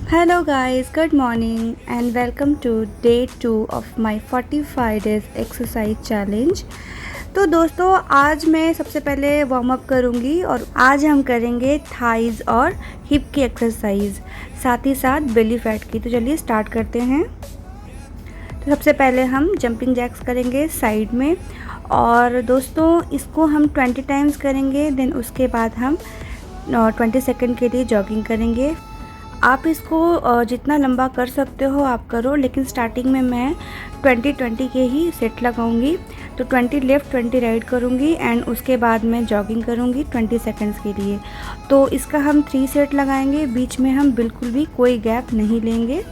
Hello guys, good morning and welcome to day 2 of my 45 days exercise challenge। तो दोस्तों आज मैं सबसे पहले वार्म अप करूँगी और आज हम करेंगे थाइज़ और हिप की एक्सरसाइज, साथ ही साथ बेली फैट की। तो चलिए स्टार्ट करते हैं। तो सबसे पहले हम जंपिंग जैक्स करेंगे साइड में, और दोस्तों इसको हम 20 टाइम्स करेंगे। देन उसके बाद हम 20 सेकेंड के लिए जॉगिंग करेंगे। आप इसको जितना लंबा कर सकते हो आप करो, लेकिन स्टार्टिंग में मैं 20-20 के ही सेट लगाऊंगी। तो 20 लेफ़्ट 20 राइट करूंगी एंड उसके बाद मैं जॉगिंग करूंगी 20 सेकेंड्स के लिए। तो इसका हम 3 सेट लगाएंगे, बीच में हम बिल्कुल भी कोई गैप नहीं लेंगे।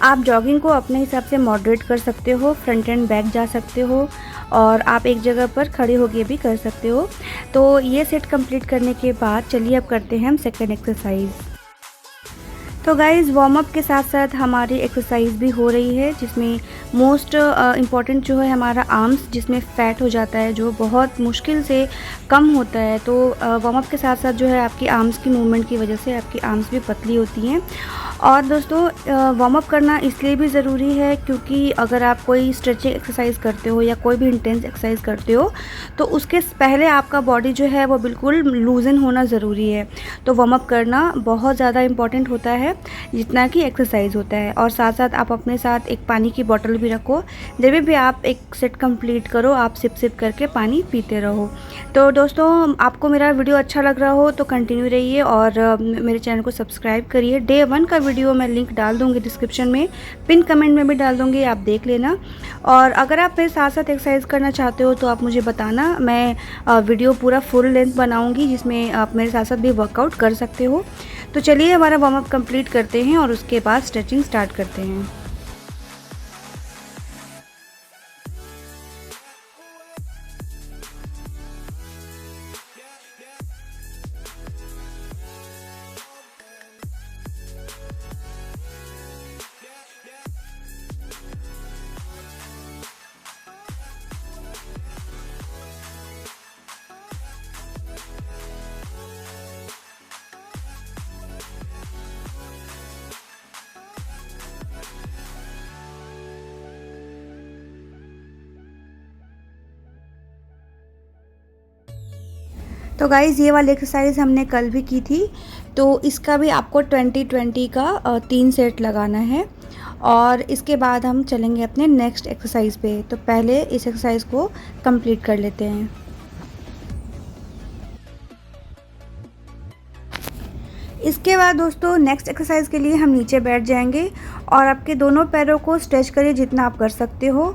आप जॉगिंग को अपने हिसाब से मॉडरेट कर सकते हो, फ्रंट एंड बैक जा सकते हो, और आप एक जगह पर खड़े होकर भी कर सकते हो। तो ये सेट कंप्लीट करने के बाद चलिए अब करते हैं हम सेकेंड एक्सरसाइज। तो गाइज़ वार्म अप के साथ साथ हमारी एक्सरसाइज भी हो रही है, जिसमें मोस्ट इम्पॉर्टेंट जो है हमारा आर्म्स, जिसमें फ़ैट हो जाता है जो बहुत मुश्किल से कम होता है। तो वार्म अप के साथ साथ जो है आपकी आर्म्स की मूवमेंट की वजह से आपकी आर्म्स भी पतली होती हैं। और दोस्तों वार्म अप करना इसलिए भी ज़रूरी है क्योंकि अगर आप कोई स्ट्रेचिंग एक्सरसाइज करते हो या कोई भी इंटेंस एक्सरसाइज करते हो तो उसके पहले आपका बॉडी जो है वो बिल्कुल लूजन होना ज़रूरी है। तो वार्म अप करना बहुत ज़्यादा इम्पॉर्टेंट होता है जितना कि एक्सरसाइज होता है। और साथ साथ आप अपने साथ एक पानी की बोतल भी रखो, जब भी आप एक सेट कंप्लीट करो आप सिप सिप करके पानी पीते रहो। तो दोस्तों आपको मेरा वीडियो अच्छा लग रहा हो तो कंटिन्यू रहिए और मेरे चैनल को सब्सक्राइब करिए। डे 1 का वीडियो मैं लिंक डाल दूँगी डिस्क्रिप्शन में, पिन कमेंट में भी डाल दूँगी, आप देख लेना। और अगर आप मेरे साथ साथ एक्सरसाइज करना चाहते हो तो आप मुझे बताना, मैं वीडियो पूरा फुल लेंथ बनाऊँगी जिसमें आप मेरे साथ साथ भी वर्कआउट कर सकते हो। तो चलिए हमारा वार्म अप कंप्लीट करते हैं और उसके बाद स्ट्रेचिंग स्टार्ट करते हैं। तो गाइज़ ये वाली एक्सरसाइज हमने कल भी की थी, तो इसका भी आपको 20-20 का 3 सेट लगाना है। और इसके बाद हम चलेंगे अपने नेक्स्ट एक्सरसाइज पे। तो पहले इस एक्सरसाइज को कंप्लीट कर लेते हैं। इसके बाद दोस्तों नेक्स्ट एक्सरसाइज के लिए हम नीचे बैठ जाएंगे और आपके दोनों पैरों को स्ट्रेच करिए जितना आप कर सकते हो।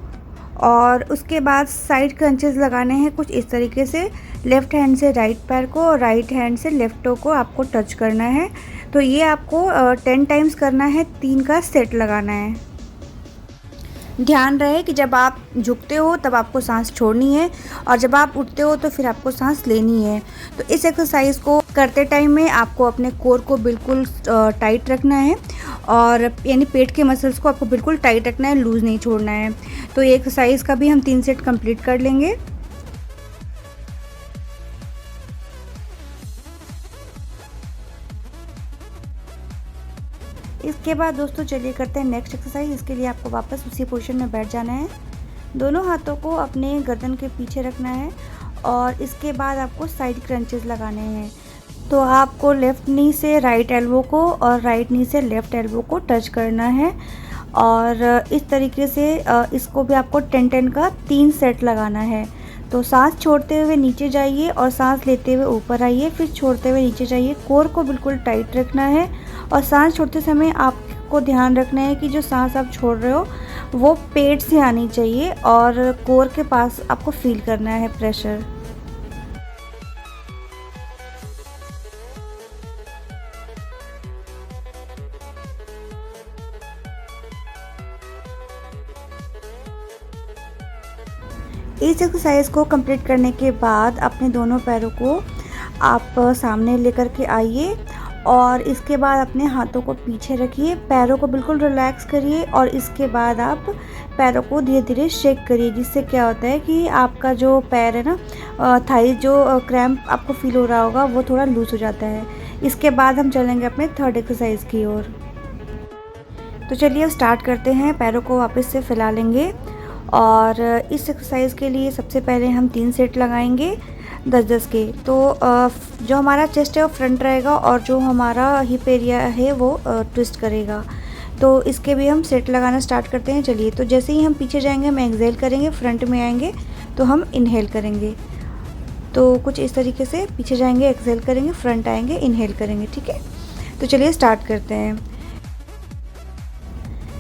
और उसके बाद साइड क्रंचेस लगाने हैं कुछ इस तरीके से, लेफ़्ट हैंड से राइट पैर को और राइट हैंड से लेफ़्ट टो को आपको टच करना है। तो ये आपको 10 टाइम्स करना है, 3 का सेट लगाना है। ध्यान रहे कि जब आप झुकते हो तब आपको सांस छोड़नी है और जब आप उठते हो तो फिर आपको सांस लेनी है। तो इस एक्सरसाइज को करते टाइम में आपको अपने कोर को बिल्कुल टाइट रखना है, और यानी पेट के मसल्स को आपको बिल्कुल टाइट रखना है, लूज़ नहीं छोड़ना है। तो ये एक्सरसाइज का भी हम 3 सेट कंप्लीट कर लेंगे। इसके बाद दोस्तों चलिए करते हैं नेक्स्ट एक्सरसाइज। इसके लिए आपको वापस उसी पोजीशन में बैठ जाना है, दोनों हाथों को अपने गर्दन के पीछे रखना है और इसके बाद आपको साइड क्रंचेस लगाने हैं। तो आपको लेफ़्ट नी से राइट एल्बो को और राइट नी से लेफ़्ट एल्बो को टच करना है, और इस तरीके से इसको भी आपको 10-10 का 3 सेट लगाना है। तो सांस छोड़ते हुए नीचे जाइए और सांस लेते हुए ऊपर आइए, फिर छोड़ते हुए नीचे जाइए। कोर को बिल्कुल टाइट रखना है और सांस छोड़ते समय आपको ध्यान रखना है कि जो सांस आप छोड़ रहे हो वो पेट से आनी चाहिए और कोर के पास आपको फील करना है प्रेशर। इस एक्सरसाइज को कंप्लीट करने के बाद अपने दोनों पैरों को आप सामने लेकर के आइए और इसके बाद अपने हाथों को पीछे रखिए, पैरों को बिल्कुल रिलैक्स करिए और इसके बाद आप पैरों को धीरे धीरे शेक करिए, जिससे क्या होता है कि आपका जो पैर है ना, थाई जो क्रैम्प आपको फील हो रहा होगा वो थोड़ा लूज़ हो जाता है। इसके बाद हम चलेंगे अपने थर्ड एक्सरसाइज की ओर। तो चलिए अब स्टार्ट करते हैं। पैरों को वापस से फैला लेंगे और इस एक्सरसाइज के लिए सबसे पहले हम 3 सेट लगाएंगे 10-10 के। तो जो हमारा चेस्ट है वो फ्रंट रहेगा और जो हमारा हिप एरिया है वो ट्विस्ट करेगा। तो इसके भी हम सेट लगाना स्टार्ट करते हैं। चलिए, तो जैसे ही हम पीछे जाएंगे हम एक्सहेल करेंगे, फ्रंट में आएंगे तो हम इनहेल करेंगे। तो कुछ इस तरीके से पीछे जाएंगे, एक्सहेल करेंगे, फ्रंट आएंगे, इनहेल करेंगे। ठीक है, तो चलिए स्टार्ट करते हैं।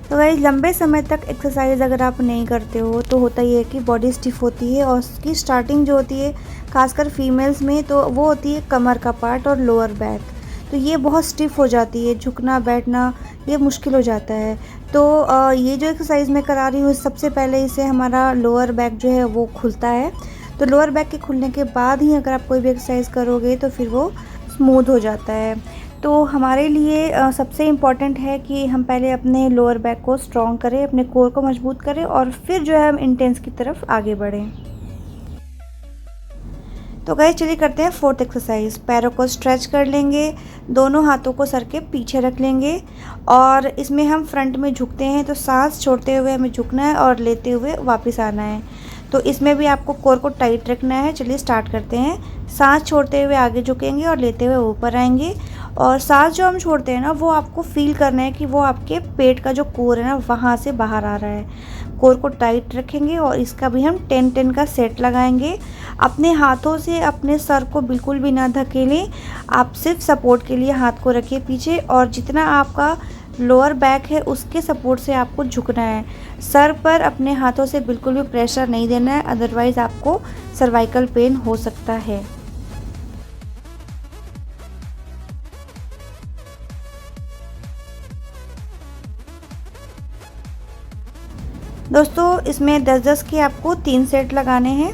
तो गाइस, लंबे समय तक एक्सरसाइज अगर आप नहीं करते हो तो होता ही है कि बॉडी स्टिफ होती है और उसकी स्टार्टिंग जो होती है खासकर फीमेल्स में तो वो होती है कमर का पार्ट और लोअर बैक। तो ये बहुत स्टिफ हो जाती है, झुकना बैठना ये मुश्किल हो जाता है। तो ये जो एक्सरसाइज मैं करा रही हूँ सबसे पहले इससे हमारा लोअर बैक जो है वो खुलता है। तो लोअर बैक के खुलने के बाद ही अगर आप कोई भी एक्सरसाइज करोगे तो फिर वो स्मूथ हो जाता है। तो हमारे लिए सबसे इम्पॉर्टेंट है कि हम पहले अपने लोअर बैक को स्ट्रॉन्ग करें, अपने कोर को मजबूत करें और फिर जो है हम इंटेंस की तरफ आगे बढ़ें। तो गाइस चलिए करते हैं फोर्थ एक्सरसाइज। पैरों को स्ट्रेच कर लेंगे, दोनों हाथों को सर के पीछे रख लेंगे और इसमें हम फ्रंट में झुकते हैं तो सांस छोड़ते हुए हमें झुकना है और लेते हुए वापस आना है। तो इसमें भी आपको कोर को टाइट रखना है। चलिए स्टार्ट करते हैं। सांस छोड़ते हुए आगे झुकेंगे और लेते हुए ऊपर आएंगे और सांस जो हम छोड़ते हैं ना वो आपको फील करना है कि वो आपके पेट का जो कोर है ना वहाँ से बाहर आ रहा है। कोर को टाइट रखेंगे और इसका भी हम 10-10 का सेट लगाएंगे। अपने हाथों से अपने सर को बिल्कुल भी ना धकेलें, आप सिर्फ सपोर्ट के लिए हाथ को रखिए पीछे और जितना आपका लोअर बैक है उसके सपोर्ट से आपको झुकना है। सर पर अपने हाथों से बिल्कुल भी प्रेशर नहीं देना है, अदरवाइज़ आपको सर्वाइकल पेन हो सकता है। दोस्तों इसमें 10-10 के आपको 3 सेट लगाने हैं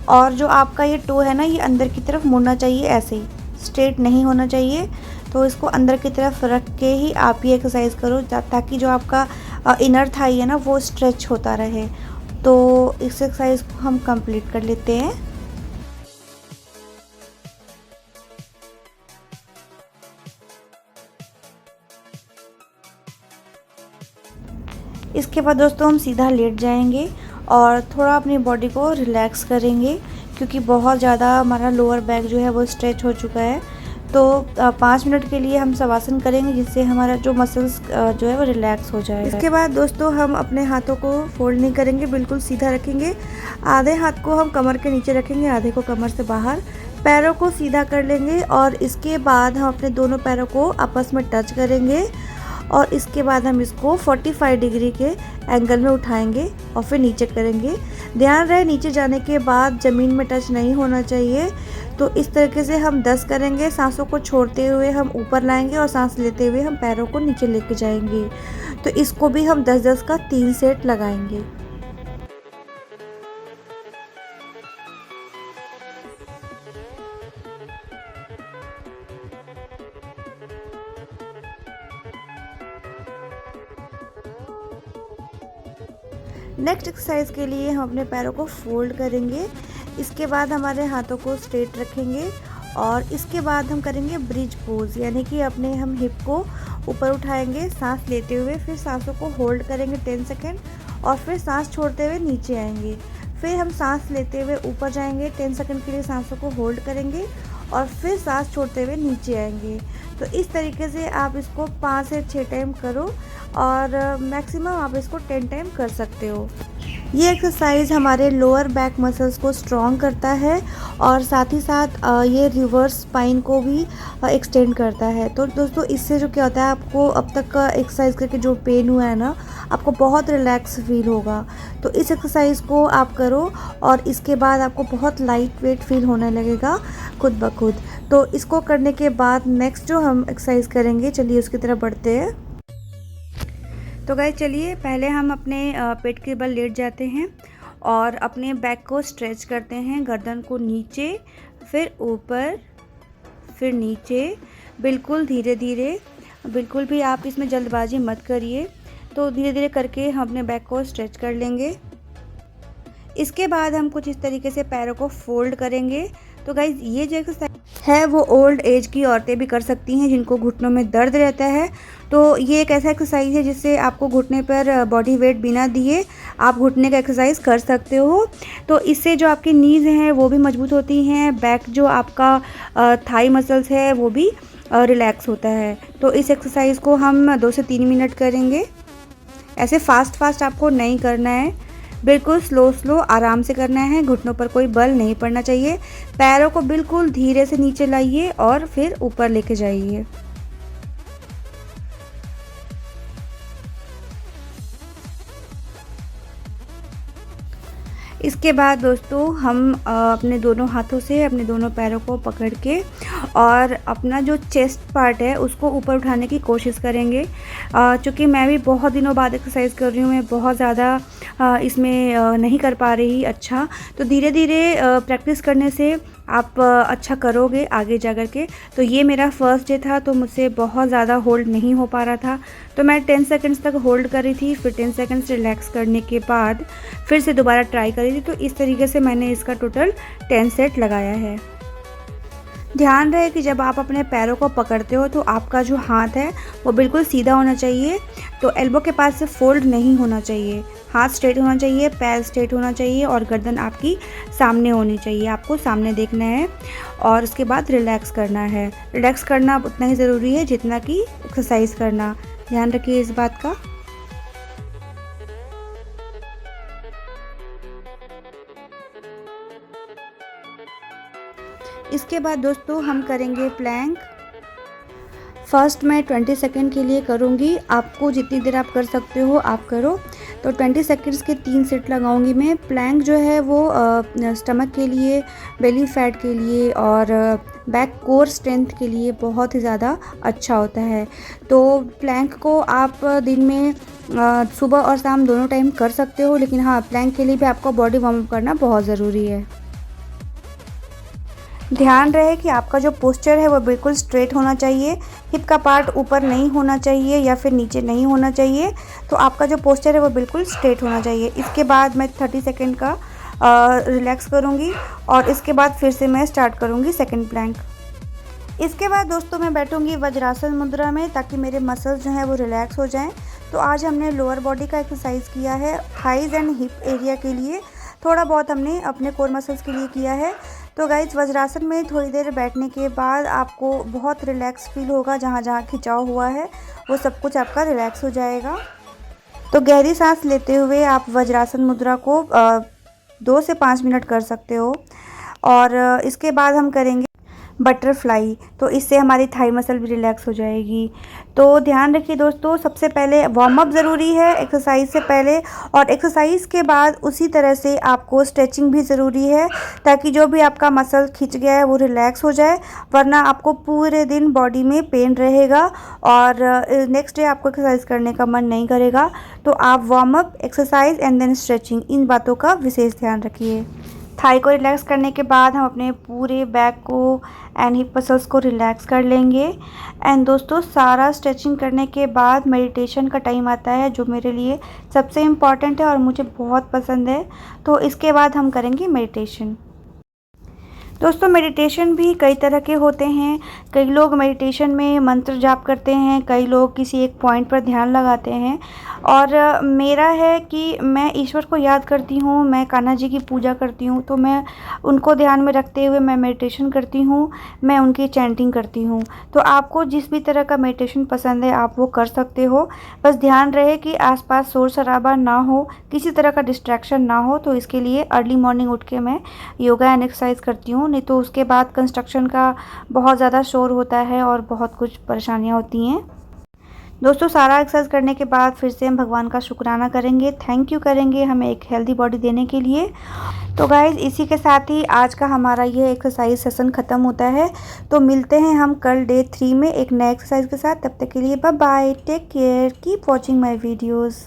और जो आपका ये टो है ना ये अंदर की तरफ मुड़ना चाहिए, ऐसे ही स्ट्रेट नहीं होना चाहिए। तो इसको अंदर की तरफ रख के ही आप ये एक्सरसाइज करो ताकि जो आपका इनर थाई है ना वो स्ट्रेच होता रहे। तो इस एक्सरसाइज को हम कंप्लीट कर लेते हैं। इसके बाद दोस्तों हम सीधा लेट जाएंगे और थोड़ा अपनी बॉडी को रिलैक्स करेंगे क्योंकि बहुत ज़्यादा हमारा लोअर बैक जो है वो स्ट्रेच हो चुका है। तो 5 मिनट के लिए हम शवासन करेंगे जिससे हमारा जो मसल्स जो है वो रिलैक्स हो जाएगा। इसके बाद दोस्तों हम अपने हाथों को फोल्ड नहीं करेंगे, बिल्कुल सीधा रखेंगे। आधे हाथ को हम कमर के नीचे रखेंगे, आधे को कमर से बाहर। पैरों को सीधा कर लेंगे और इसके बाद हम अपने दोनों पैरों को आपस में टच करेंगे और इसके बाद हम इसको 45 डिग्री के एंगल में उठाएंगे और फिर नीचे करेंगे। ध्यान रहे नीचे जाने के बाद ज़मीन में टच नहीं होना चाहिए। तो इस तरीके से हम 10 करेंगे। सांसों को छोड़ते हुए हम ऊपर लाएंगे और सांस लेते हुए हम पैरों को नीचे लेके जाएंगे। तो इसको भी हम 10-10 का 3 सेट लगाएंगे। नेक्स्ट एक्सरसाइज के लिए हम अपने पैरों को फोल्ड करेंगे। इसके बाद हमारे हाथों को स्ट्रेट रखेंगे और इसके बाद हम करेंगे ब्रिज पोज, यानी कि अपने हम हिप को ऊपर उठाएंगे सांस लेते हुए, फिर सांसों को होल्ड करेंगे 10 सेकेंड और फिर सांस छोड़ते हुए नीचे आएंगे। फिर हम सांस लेते हुए ऊपर जाएंगे, 10 सेकेंड के लिए सांसों को होल्ड करेंगे और फिर सांस छोड़ते हुए नीचे आएंगे। तो इस तरीके से आप इसको 5 से 6 टाइम करो और मैक्सिमम आप इसको 10 टाइम कर सकते हो। ये एक्सरसाइज हमारे लोअर बैक मसल्स को स्ट्रॉन्ग करता है और साथ ही साथ ये रिवर्स स्पाइन को भी एक्सटेंड करता है। तो दोस्तों इससे जो क्या होता है, आपको अब तक का एक्सरसाइज करके जो पेन हुआ है ना, आपको बहुत रिलैक्स फील होगा। तो इस एक्सरसाइज को आप करो और इसके बाद आपको बहुत लाइट वेट फील होने लगेगा खुद ब खुद। तो इसको करने के बाद नेक्स्ट जो हम एक्सरसाइज करेंगे, चलिए उसकी तरफ बढ़ते हैं। तो गाइस चलिए पहले हम अपने पेट के बल लेट जाते हैं और अपने बैक को स्ट्रेच करते हैं, गर्दन को नीचे, फिर ऊपर, फिर नीचे, बिल्कुल धीरे धीरे। बिल्कुल भी आप इसमें जल्दबाजी मत करिए। तो धीरे धीरे करके हम अपने बैक को स्ट्रेच कर लेंगे। इसके बाद हम कुछ इस तरीके से पैरों को फोल्ड करेंगे। तो गाइज ये जो एक्सरसाइज है वो ओल्ड एज की औरतें भी कर सकती हैं जिनको घुटनों में दर्द रहता है। तो ये एक ऐसा एक्सरसाइज है जिससे आपको घुटने पर बॉडी वेट बिना दिए आप घुटने का एक्सरसाइज कर सकते हो। तो इससे जो आपकी नीज़ हैं वो भी मजबूत होती हैं, बैक जो आपका थाई मसल्स है वो भी रिलैक्स होता है। तो इस एक्सरसाइज को हम 2 से 3 मिनट करेंगे। ऐसे फास्ट आपको नहीं करना है, बिल्कुल स्लो आराम से करना है। घुटनों पर कोई बल नहीं पड़ना चाहिए। पैरों को बिल्कुल धीरे से नीचे लाइए और फिर ऊपर लेके जाइए। इसके बाद दोस्तों हम अपने दोनों हाथों से अपने दोनों पैरों को पकड़ के और अपना जो चेस्ट पार्ट है उसको ऊपर उठाने की कोशिश करेंगे। चूँकि मैं भी बहुत दिनों बाद एक्सरसाइज कर रही हूँ, मैं बहुत ज़्यादा इसमें नहीं कर पा रही अच्छा। तो धीरे धीरे प्रैक्टिस करने से आप अच्छा करोगे आगे जा कर के। तो ये मेरा फर्स्ट डे था तो मुझसे बहुत ज़्यादा होल्ड नहीं हो पा रहा था। तो मैं 10 सेकंड्स तक होल्ड कर रही थी, फिर 10 सेकंड्स रिलैक्स करने के बाद फिर से दोबारा ट्राई करी थी। तो इस तरीके से मैंने इसका टोटल 10 सेट लगाया है। ध्यान रहे कि जब आप अपने पैरों को पकड़ते हो तो आपका जो हाथ है वो बिल्कुल सीधा होना चाहिए। तो एल्बो के पास से फोल्ड नहीं होना चाहिए, हाथ स्ट्रेट होना चाहिए, पैर स्ट्रेट होना चाहिए और गर्दन आपकी सामने होनी चाहिए। आपको सामने देखना है और उसके बाद रिलैक्स करना है। रिलैक्स करना उतना ही ज़रूरी है जितना कि एक्सरसाइज करना। ध्यान रखिए इस बात का। इसके बाद दोस्तों हम करेंगे प्लैंक। फर्स्ट मैं 20 सेकंड के लिए करूँगी। आपको जितनी देर आप कर सकते हो आप करो। तो 20 सेकंड्स के 3 सेट लगाऊंगी मैं। प्लैंक जो है वो स्टमक के लिए, बेली फैट के लिए और बैक कोर स्ट्रेंथ के लिए बहुत ही ज़्यादा अच्छा होता है। तो प्लैंक को आप दिन में सुबह और शाम दोनों टाइम कर सकते हो, लेकिन हाँ प्लैंक के लिए भी आपको बॉडी वार्म अप करना बहुत ज़रूरी है। ध्यान रहे कि आपका जो पोस्चर है वो बिल्कुल स्ट्रेट होना चाहिए। हिप का पार्ट ऊपर नहीं होना चाहिए या फिर नीचे नहीं होना चाहिए। तो आपका जो पोस्चर है वो बिल्कुल स्ट्रेट होना चाहिए। इसके बाद मैं 30 सेकंड का रिलैक्स करूँगी और इसके बाद फिर से मैं स्टार्ट करूँगी सेकंड प्लैंक। इसके बाद दोस्तों मैं बैठूँगी वज्रासन मुद्रा में ताकि मेरे मसल्स जो हैं वो रिलैक्स हो जाएँ। तो आज हमने लोअर बॉडी का एक्सरसाइज किया है, थाइज़ एंड हिप एरिया के लिए थोड़ा बहुत हमने अपने कोर मसल्स के लिए किया है। तो गाइज वज्रासन में थोड़ी देर बैठने के बाद आपको बहुत रिलैक्स फील होगा। जहाँ जहाँ खिंचाव हुआ है वो सब कुछ आपका रिलैक्स हो जाएगा। तो गहरी सांस लेते हुए आप वज्रासन मुद्रा को 2 से 5 मिनट कर सकते हो। और इसके बाद हम करेंगे बटरफ्लाई। तो इससे हमारी थाई मसल भी रिलैक्स हो जाएगी। तो ध्यान रखिए दोस्तों, सबसे पहले वार्म अप ज़रूरी है एक्सरसाइज से पहले, और एक्सरसाइज के बाद उसी तरह से आपको स्ट्रेचिंग भी ज़रूरी है ताकि जो भी आपका मसल खिंच गया है वो रिलैक्स हो जाए, वरना आपको पूरे दिन बॉडी में पेन रहेगा और नेक्स्ट डे आपको एक्सरसाइज करने का मन नहीं करेगा। तो आप warm up, exercise and then stretching, इन बातों का विशेष ध्यान रखिए। थाई को रिलैक्स करने के बाद हम अपने पूरे बैक को एंड हिप मसल्स को रिलैक्स कर लेंगे। एंड दोस्तों सारा स्ट्रेचिंग करने के बाद मेडिटेशन का टाइम आता है जो मेरे लिए सबसे इम्पॉर्टेंट है और मुझे बहुत पसंद है। तो इसके बाद हम करेंगे मेडिटेशन। दोस्तों मेडिटेशन भी कई तरह के होते हैं। कई लोग मेडिटेशन में मंत्र जाप करते हैं, कई लोग किसी एक पॉइंट पर ध्यान लगाते हैं, और मेरा है कि मैं ईश्वर को याद करती हूँ, मैं कान्हा जी की पूजा करती हूँ। तो मैं उनको ध्यान में रखते हुए मैं मेडिटेशन करती हूँ, मैं उनकी चैंटिंग करती हूँ। तो आपको जिस भी तरह का मेडिटेशन पसंद है आप वो कर सकते हो। बस ध्यान रहे कि आसपास शोर शराबा ना हो, किसी तरह का डिस्ट्रैक्शन ना हो। तो इसके लिए अर्ली मॉर्निंग उठ के मैं योगा एंड एक्सरसाइज करती हूँ, नहीं तो उसके बाद कंस्ट्रक्शन का बहुत ज़्यादा शोर होता है और बहुत कुछ परेशानियाँ होती हैं। दोस्तों सारा एक्सरसाइज करने के बाद फिर से हम भगवान का शुक्राना करेंगे, थैंक यू करेंगे हमें एक हेल्दी बॉडी देने के लिए। तो गाइज़ इसी के साथ ही आज का हमारा ये एक्सरसाइज सेशन ख़त्म होता है। तो मिलते हैं हम कल डे 3 में एक नए एक्सरसाइज के साथ। तब तक के लिए bye bye, take care, keep watching my videos.